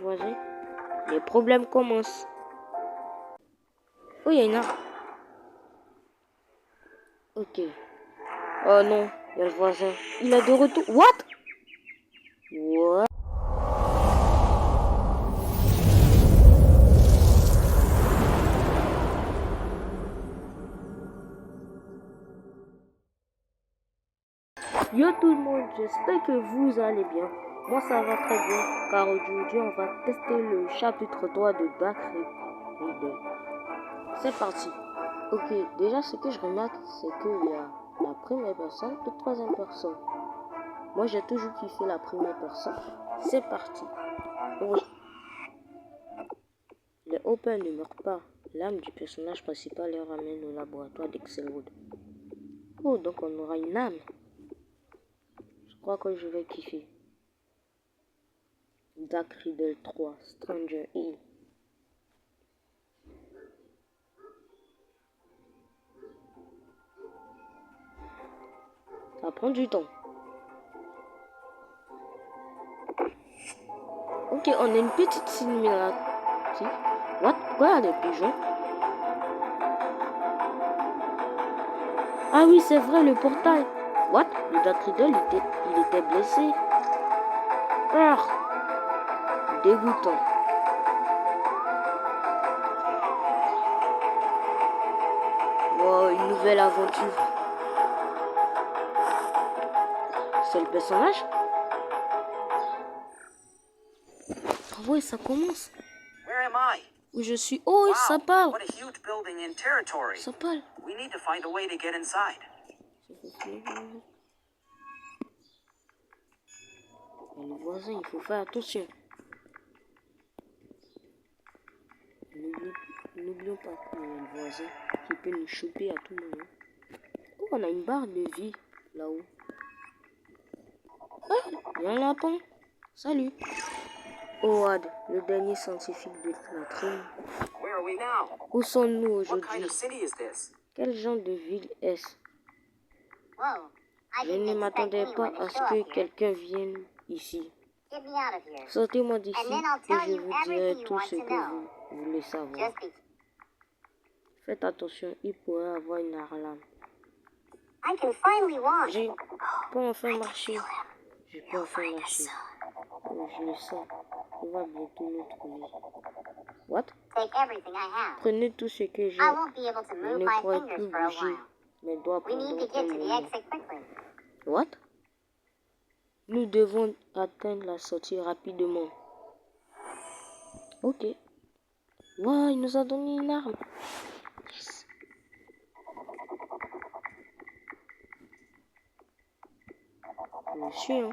voisin. Les problèmes commencent. Oh, il y a une arme. Ok. Oh non, il y a le voisin. Il a de retour. What? What? Yo tout le monde, j'espère que vous allez bien. Moi ça va très bien, car aujourd'hui on va tester le chapitre 3 de Dark Riddle. C'est parti. Ok, déjà ce que je remarque, c'est qu'il y a la première personne et la troisième personne. Moi j'ai toujours kiffé la première personne. C'est parti. Oui. Les Hopper ne meurent pas. L'âme du personnage principal les ramène au laboratoire d'Excelwood. Oh, donc on aura une âme. Je crois que je vais kiffer. Dark Riddle 3, Stranger Hill. Ça prend du temps. Ok, on a une petite cinématique. What? Pourquoi il y a des pigeons? Ah oui, c'est vrai, le portail. What? Le Dark Riddle, il était blessé. Ah, dégoûtant. Wow, une nouvelle aventure. C'est le personnage? Ah ouais, ça commence. Où je suis? Oh, ça parle. Ça parle. Et le voisin, il faut faire attention. N'oublions pas que le voisin qui peut nous choper à tout moment. Oh, on a une barre de vie là-haut. Ah, il y a un lapin. Salut. Howard, le dernier scientifique de la trame. Où sommes-nous aujourd'hui? Quel genre de ville est-ce? Je ne m'attendais pas à ce que quelqu'un vienne ici. Sortez-moi d'ici et je vous dirai tout ce que vous voulez savoir. Faites attention, il pourrait avoir une alarme. Je peux enfin marcher. Je peux enfin marcher. Oh, je le sens. Il va bientôt nous trouver. What? Prenez tout ce que j'ai. Je ne pourrai plus bouger mes doigts pendant un moment. What? Nous devons atteindre la sortie rapidement. Ok. Wow, il nous a donné une arme. Yes. Je suis, hein.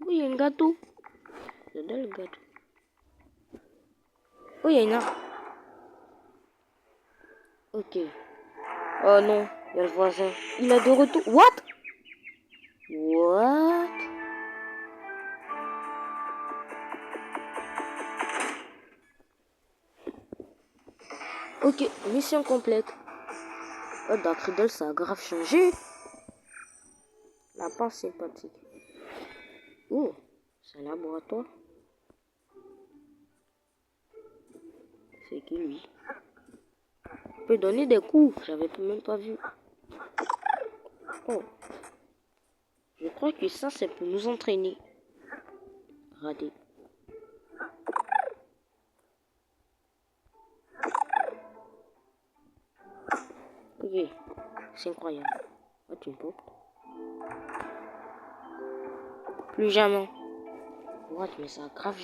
Oui, il y a un gâteau. J'adore le gâteau. Oh, il y a une arme. Ok. Oh non, il y a le voisin. Il a de retour. What? What? Ok, mission complète. Oh, Dark Riddle, ça a grave changé. La part sympathique. Oh, c'est un laboratoire. C'est qui lui? Il peut donner des coups. J'avais même pas vu. Oh. Je crois que ça, c'est pour nous entraîner. Raté. Ok. C'est incroyable. Oh, tu me portes. Plus jamais. What? Mais ça a grave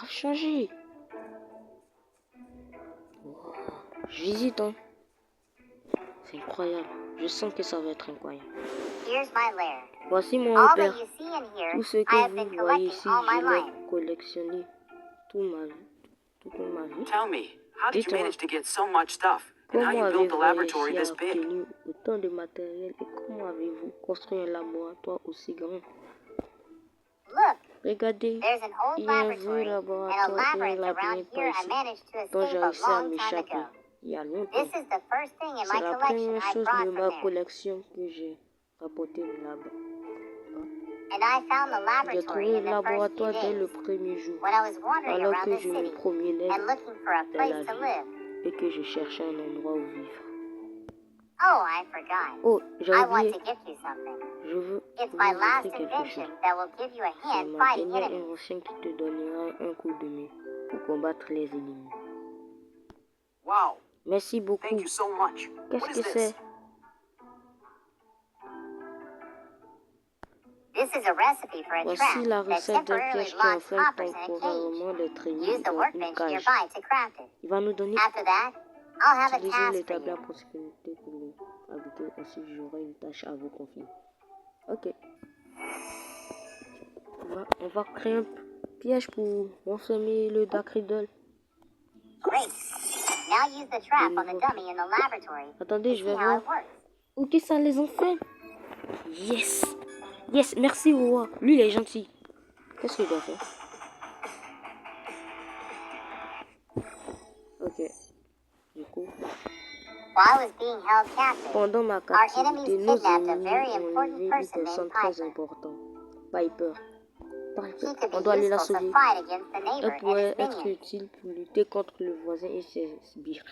changé. Wow. J'hésite, hein. C'est incroyable. Je sens que ça va être incroyable. Voici mon repère. Tout ce que vous voyez ici, je l'ai collectionné toute ma vie. Dites-moi, comment avez-vous réussi à obtenir autant de matériel et comment avez-vous construit un laboratoire aussi grand? Regardez, il y a un vieux laboratoire et un labyrinthe par ici, dont j'ai réussi à m'échapper il y a longtemps. C'est la première chose de ma collection que j'ai rapportée de là-bas. J'ai trouvé le laboratoire dès le premier jour, alors que je me promenais dans la ville et que je cherchais un endroit où vivre. Oh, j'ai oublié. Je veux vous offrir quelque chose. C'est ma dernière invention qui te donnera un coup de main pour combattre les ennemis. Merci beaucoup. Qu'est-ce que c'est? Voici la recette d'un piège qui enferme temporairement d'être émis dans une cage. Il va nous donner utiliser les tableaux à proximité pour les habiter. Ensuite, j'aurai une tâche à vous confier. Ok. On va créer un piège pour enfermer le Dark Riddle. Attendez, je vais voir. Ok, ça les enferme. Yes. Yes, merci roi. Lui, il est gentil. Qu'est-ce qu'il doit faire? Ok. Du coup. Pendant ma captivité, nos ennemis ont enlevé une personne très importante. Piper. On doit aller la sauver. Elle pourrait être utile pour lutter contre le voisin et ses sbires.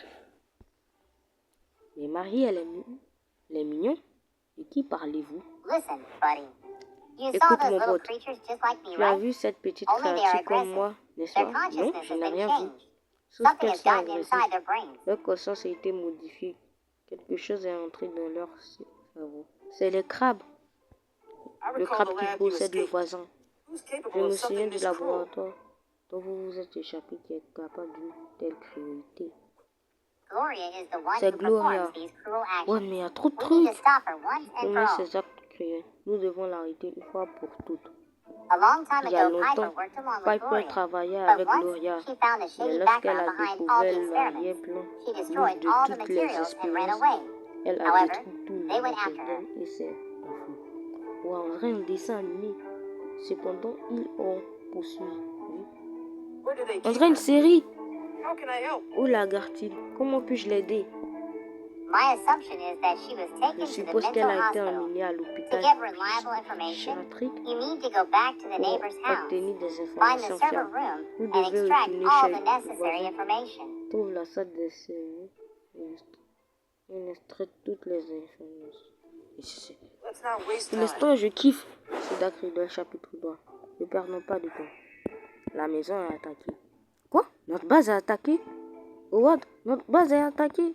Mais Marie, elle est mignonne. De qui parlez-vous? Écoute mon pote, tu as vu cette petite créature comme moi, n'est-ce pas? Non, je n'ai rien vu. Sauf qu'elle sont agressives. Leur conscience a été modifiée. Quelque chose est entré dans leur cerveau. C'est le crabe. Le crabe qui possède le voisin. Je me souviens du laboratoire dont vous vous êtes échappé qui est capable d'une telle cruauté. C'est Gloria. Ouais, mais il y a trop de trucs. Comment ces actes cruels? Nous devons l'arrêter une fois pour toutes. Il y a longtemps, Piper travaillait avec Gloria, mais lorsqu'elle a découvert l'arrière-plan de toutes les expériences, elle a détruit tout le matériel et s'est enfuie. Ou en vrai, un dessin animé. Cependant, ils ont poursuivi. On dirait une série. Oh Lagartine, comment puis-je l'aider? Je suppose qu'elle a été emmenée à l'hôpital psychiatrique pour obtenir des informations fiables. Vous devez retourner chez le voisin. Trouve la salle des séries et extrait toutes les informations. Pour l'instant, je kiffe ce Dark Riddle chapitre 3. Ne perdons pas de temps. La maison est attaquée. Quoi? Notre base est attaquée? What? Notre base est attaquée?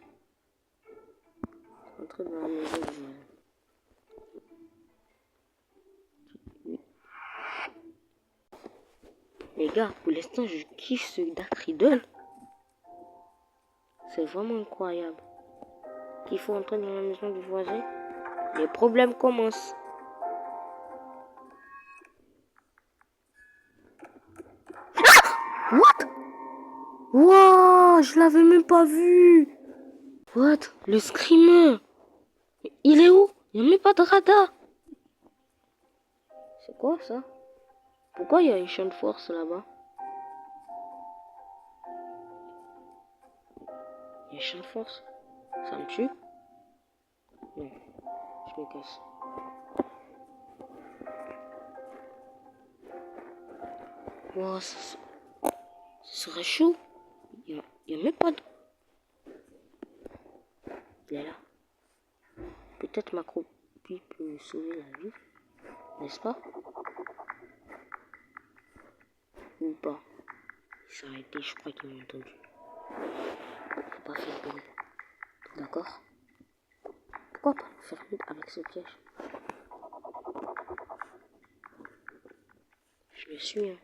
Entrez dans la maison. Les gars, pour l'instant, je kiffe ce Dark Riddle. C'est vraiment incroyable. Il faut entrer dans la maison du voisin. Les problèmes commencent. What? Wow, je l'avais même pas vu. What? Le screamer. Il est où? Il n'y a même pas de radar. C'est quoi ça? Pourquoi il y a un champ de force là-bas? Il y a un champ de force. Ça me tue? Non, je me casse. Wow, ce serait chaud. Il y a même pas de... Il est là. Peut-être ma copie peut me sauver la vie. N'est-ce pas? Ou pas? Il s'est arrêté, je crois qu'il m'a entendu. Faut pas faire de bruit. D'accord? Pourquoi pas nous faire vite avec ce piège? Je le suis, hein.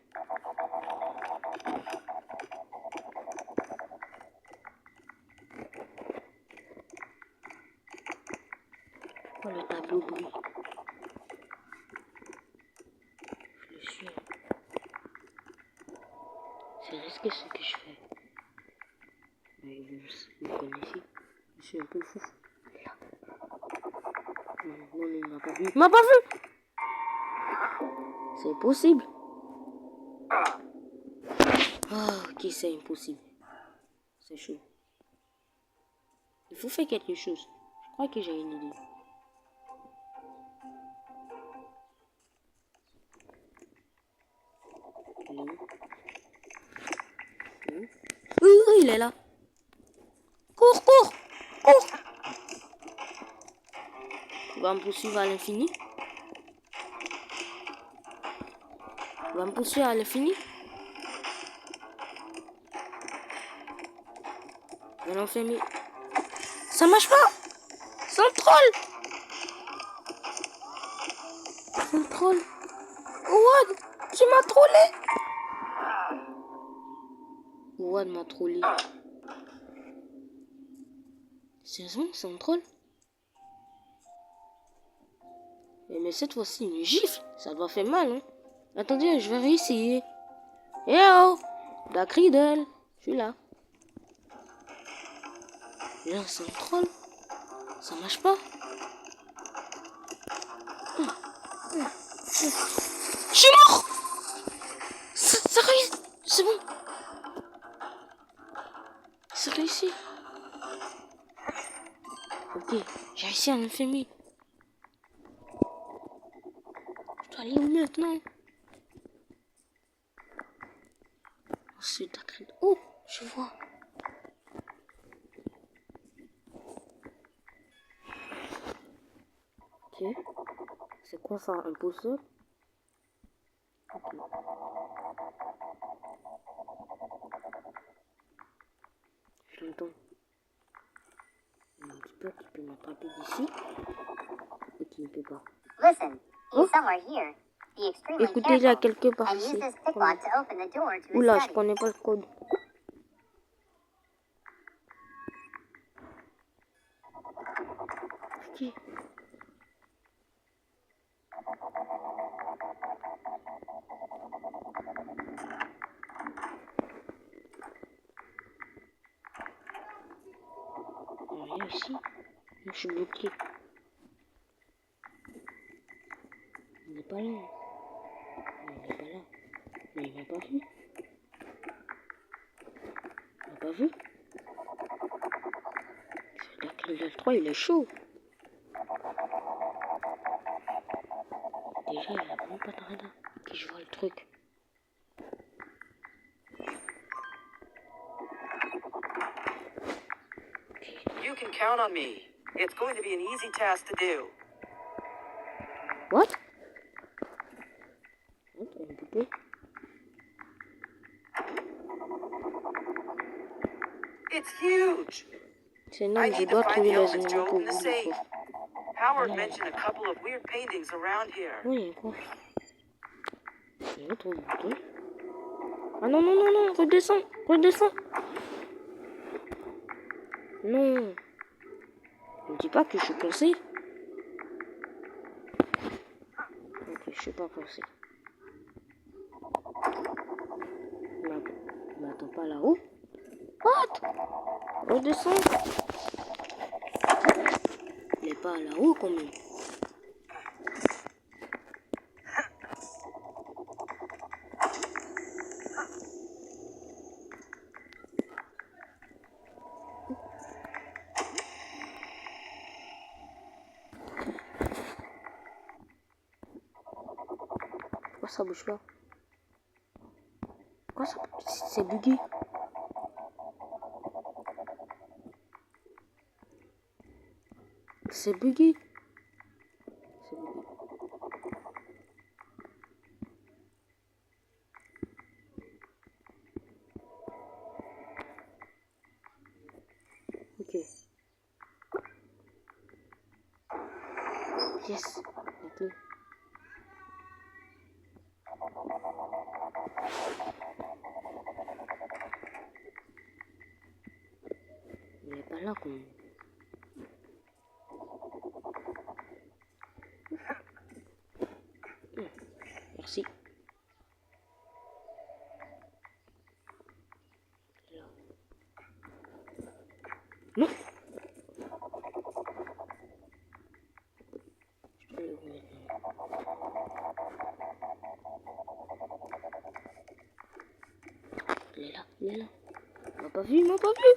Pourquoi le tableau brille? Je le suis, hein. C'est risqué ce que je fais. Mais vous me connaissez. Je suis un peu fou. Non, il m'a pas vu. Il m'a pas vu! C'est impossible. Ah, ok, c'est impossible. C'est chaud. Il faut faire quelque chose. Je crois que j'ai une idée. il est là. Cours, cours, cours. Il va me poursuivre à l'infini. Il va me poursuivre à l'infini. On en fait mieux. Ça marche pas. C'est un troll. C'est un troll. What? Tu m'as trollé. What m'a trollé. Sérieusement, c'est un troll. Mais cette fois-ci, une gifle. Ça doit faire mal, hein. Attendez, je vais réessayer. Eh oh! Dark Riddle. Je suis là. Là, c'est un troll. Ça marche pas. Je suis mort. Ça réussit. C'est bon. C'est réussi. Ok, j'ai réussi à m'enfermer. Je dois aller où maintenant? Ensuite, Dark Riddle. Oh, je vois. Ok. C'est quoi ça? Un puzzle? Ok. Je l'entends. Il y a un petit peu qui peut m'attraper d'ici. Et qui ne peut pas. Oh. Écoutez, il y a quelque part ici. Oula, je connais pas le code. Ok. Rien ici. Moi, je suis bloqué. Il n'est pas là. Il n'est pas là. Mais il m'a pas vu. Il m'a pas vu. Dark Riddle 3, il est chaud. Déjà, il a vraiment pas de radar. Ok, je vois le truc. You can count on me. It's going to be an easy task to do. What? Un bouton. It's huge. C'est I énorme, je need to dois find trouver the les elements to éléments pour open the vous le safe. faire. Howard mentioned a couple of weird paintings around here. Oui, quoi? Un autre bouton. Ah non, non, non, non, redescends, redescends. Non. Ne dis pas que je suis coincé. Ok, je suis pas coincé. Il m'attend pas là-haut. What? Redescends. Il est pas là-haut quand même. Pourquoi ça bouge pas? Pourquoi ça... C'est bugué. C'est bugué. C'est bugué. Ok. Yes. Ok. Il n'est pas là quand même. Merci. Là. Non. Je peux le remettre. Il est là, il est là. Il m'a pas vu, il m'a pas vu.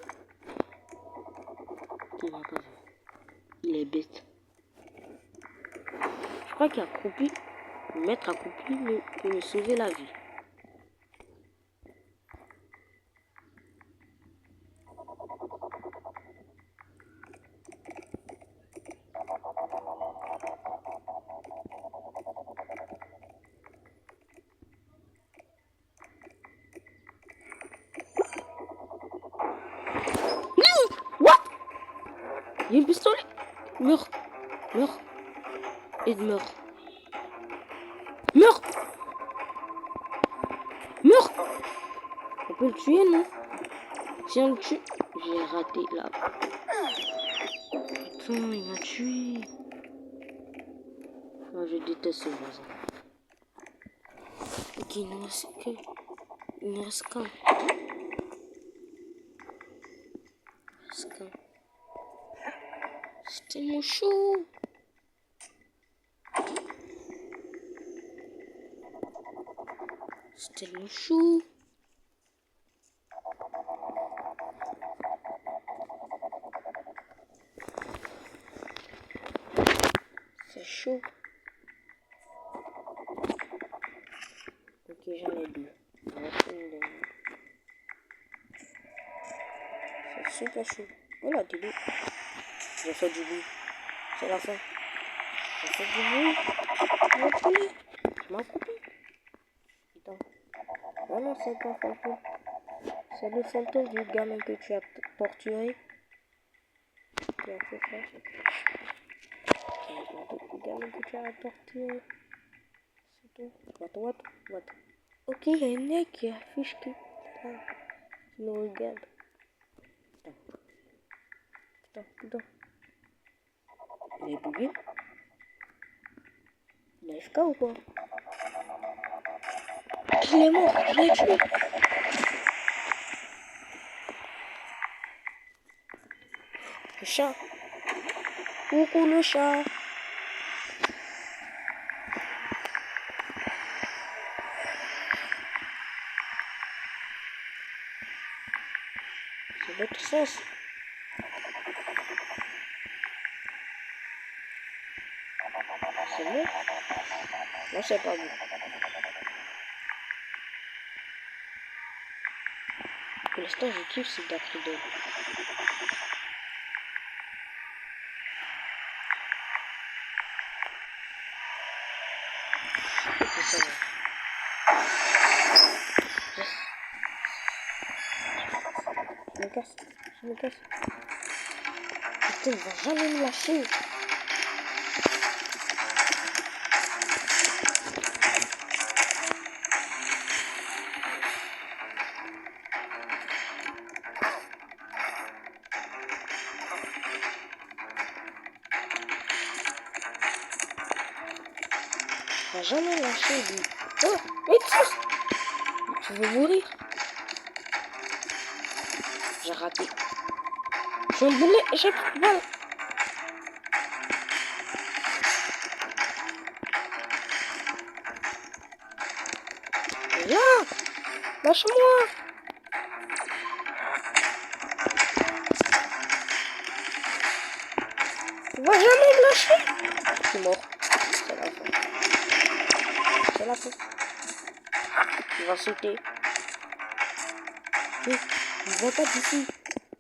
Il m'a pas vu. Il est bête. Je crois qu'accroupi, me mettre accroupi peut me sauver la vie. Il y a un pistolet. Meurs. Meurs. Et meurs. Meurs. Meurs. On peut le tuer, non? Si on le tue... J'ai raté là. Putain, il m'a tué. Moi, je déteste ce voisin. Ok, il ne reste que... Il ne reste qu'un. C'est tellement chaud. C'est tellement chaud. C'est chaud. Ok, j'en ai deux. C'est super chaud. Voilà, t'es deux. J'ai fait du bruit. C'est la fin. J'ai fait du bruit. Je m'en coupé. Putain. Oh non, c'est pas fantôme. C'est le fantôme du gamin que tu as torturé. Tu as fait ça. C'est le fantôme du gamin que tu as torturé. C'est tout. What? Ok, il y a un mec qui affiche que... Il nous regarde. Putain. Il est bugué. Il est FK ou quoi? Il est mort, je l'ai tué. Le chat. Coucou le chat. C'est votre sens. C'est bon? Non, c'est pas bon. Pour l'instant, je kiffe ce Dark Riddle. Ok, ça va. Yes. Je me casse. Putain, il va jamais me lâcher. Il va jamais lâcher, lui. Oh, mais tu veux mourir? J'ai raté. J'ai un boulet, j'ai plus de balle. Là, lâche-moi. Tu vas jamais me lâcher. Je suis mort. C'est la fin. Il va sauter. Oui, il va pas d'ici.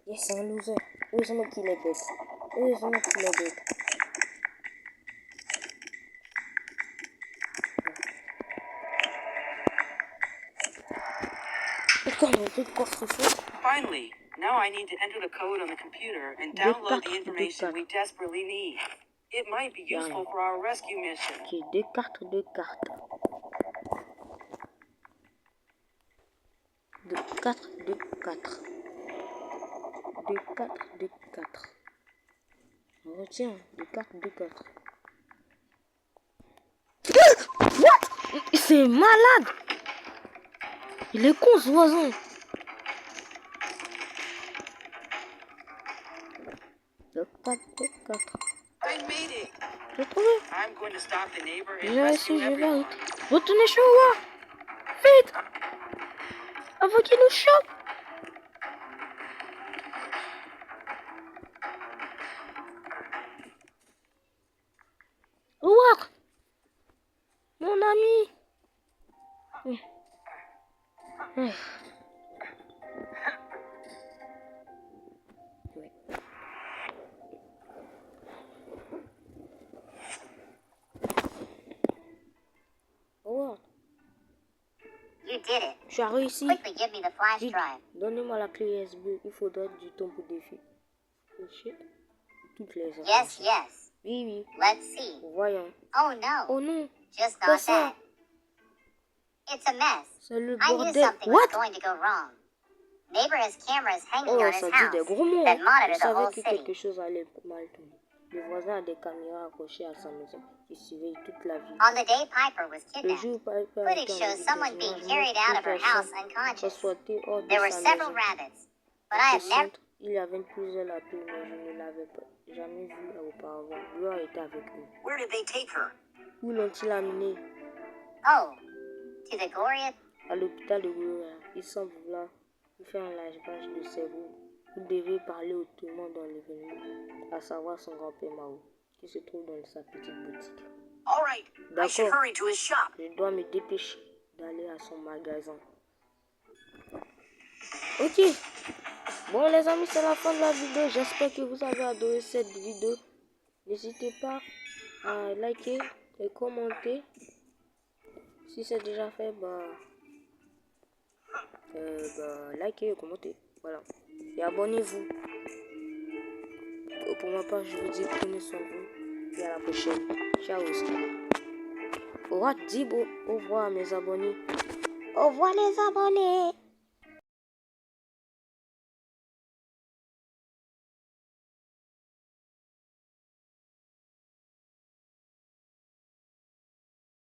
Yes, c'est un loser. Heureusement qu'il est bête. Finally, now I need to enter the code on the computer and download the information we desperately need. It might be useful for our rescue mission. Ok, deux cartes. Deux cartes. On retient, deux cartes. What? C'est malade. Il est con, ce voisin. Deux cartes. I made it. J'ai trouvé. I'm going to stop the neighbor and J'ai rescue réussi, je vais everyone. retourner chez moi. Vite. Avant qu'il nous chope. Howard, mon ami. Ouais. Howard. You did it. Tu as réussi. Quickly give me the flash Vite, drive. donnez-moi la clé USB. Il faudra du temps pour défi. Shit. toutes les Yes, informations. yes. Oui, oui. Let's see. Voyons. Oh no. Oh non. Just Pas not ça. that. It's a mess. C'est le I knew bordel. something What? was going to go wrong. Neighbor has cameras hanging Oh, on his ça dit des house gros mots. that Je monitor the savais whole que city. quelque chose allait mal tourner. Le voisin a des caméras accrochées à sa maison qui surveillent toute la ville. On the day Piper was Le kidnapped, jour où Piper footage était en shows someone being image carried out of her house personne unconscious. transportée hors de There were sa several maison. rabbits, but I Au have never. centre, il y avait plusieurs lapins, mais je ne l'avais jamais vu auparavant. Gloire était avec eux. Where did they take her? Où l'ont-ils amené? Oh, to the Gloria. À l'hôpital de Gloria. Il semble vouloir faire un lavage de cerveau. Vous devez parler au témoin dans l'événement, à savoir son grand-père Mao, qui se trouve dans sa petite boutique. All right, I should D'accord. hurry to his shop. Je dois me dépêcher d'aller à son magasin. Ok. Bon les amis, c'est la fin de la vidéo. J'espère que vous avez adoré cette vidéo. N'hésitez pas à liker et commenter. Si c'est déjà fait, likez et commentez. Voilà. Et abonnez-vous. Pour ma part, je vous dis prenez soin de vous. Et à la prochaine. Ciao. Au revoir, dis au revoir à mes abonnés. Au revoir les abonnés.